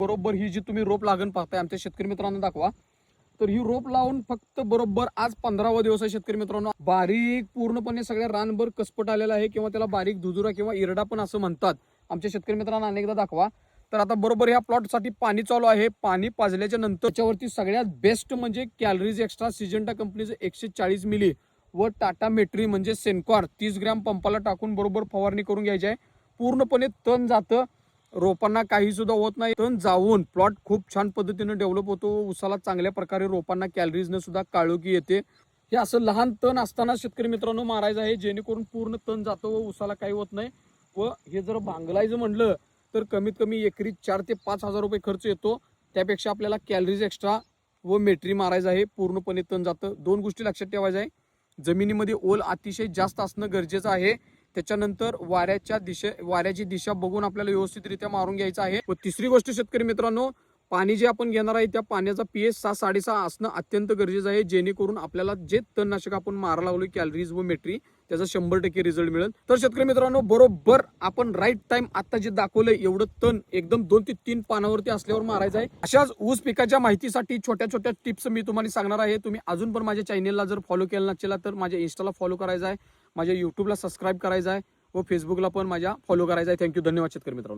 बरोबर ही जी तुम्ही रोप लागण पाहताय आमच्या शेतकरी मित्रांना दाखवा. तर ही रोप लावून फक्त बरोबर आज 15वा दिवस आहे शेतकरी मित्रांनो. बारीक पूर्णपणे सगळ्या रानभर कसपट आलेला आहे किंवा त्याला बारीक दुजुरा किंवा इरडा पण असं म्हणतात. आमच्या शेतकरी मित्रांना अनेकदा दाखवा. तर आता बरोबर ह्या प्लॉटसाठी पाणी चालू आहे. पाणी पाजल्याच्या नंतर त्याच्यावरती सगळ्यात बेस्ट म्हणजे कॅलरीज एक्स्ट्रा सिजंटा कंपनीचं 140 मिली व टाटा मेट्री म्हणजे सेन्कॉर 30 ग्रॅम पंपाला टाकून बरोबर फवारणी करून घ्यायची आहे. पूर्णपणे तण जातं, रोपांना काही सुद्धा होत नाही. तण जाऊन प्लॉट खूप छान पद्धतीने डेव्हलप होतो. उसाला चांगल्या प्रकारे रोपांना कॅलरीजने सुद्धा काळोखी येते. हे असं लहान तण असताना शेतकरी मित्रांनो मारायचं आहे, जेणेकरून पूर्ण तण जातं व उसाला काही होत नाही. व हे जर भांगलायचं म्हणलं तर कमीत कमी एकरी 4 ते 5 हजार रुपये खर्च येतो. त्यापेक्षा आपल्याला कॅलरीज एक्स्ट्रा व मेट्री मारायचं आहे, पूर्णपणे तण जातं. 2 गोष्टी लक्षात ठेवायच्या आहे. जमिनीमध्ये ओल अतिशय जास्त असणं गरजेचं आहे. त्याच्यानंतर वाऱ्याची दिशा बघून आपल्याला व्यवस्थितरित्या मारून घ्यायचं आहे. व तिसरी गोष्ट शेतकरी मित्रांनो, पाणी जे आपण घेणार आहे त्या पाण्याचा पीएच 6-6.5 असणं अत्यंत गरजेचं आहे, जेणेकरून आपल्याला जे तणनाशक आपण मारा लावलोय कॅलरीज व मेट्री त्याचा 100% रिझल्ट मिळेल. तर शेतकरी मित्रांनो, बरोबर आपण राईट टाइम आता जे दाखवलंय एवढं तण एकदम 2 ते 3 पानावरती असल्यावर मारायचं आहे. अशाच ऊस पिकाच्या माहितीसाठी छोट्या छोट्या टिप्स मी तुम्हाला सांगणार आहे. तुम्ही अजून पण माझ्या चॅनेलला जर फॉलो केलं नसेल तर माझ्या इंस्टाला फॉलो करायचं आहे, माझ्या युट्यूबला सबस्क्राईब करायचं आहे व फेसबुकला पण माझ्या फॉलो करायचं आहे. थँक्यू, धन्यवाद शेतकरी मित्रांनो.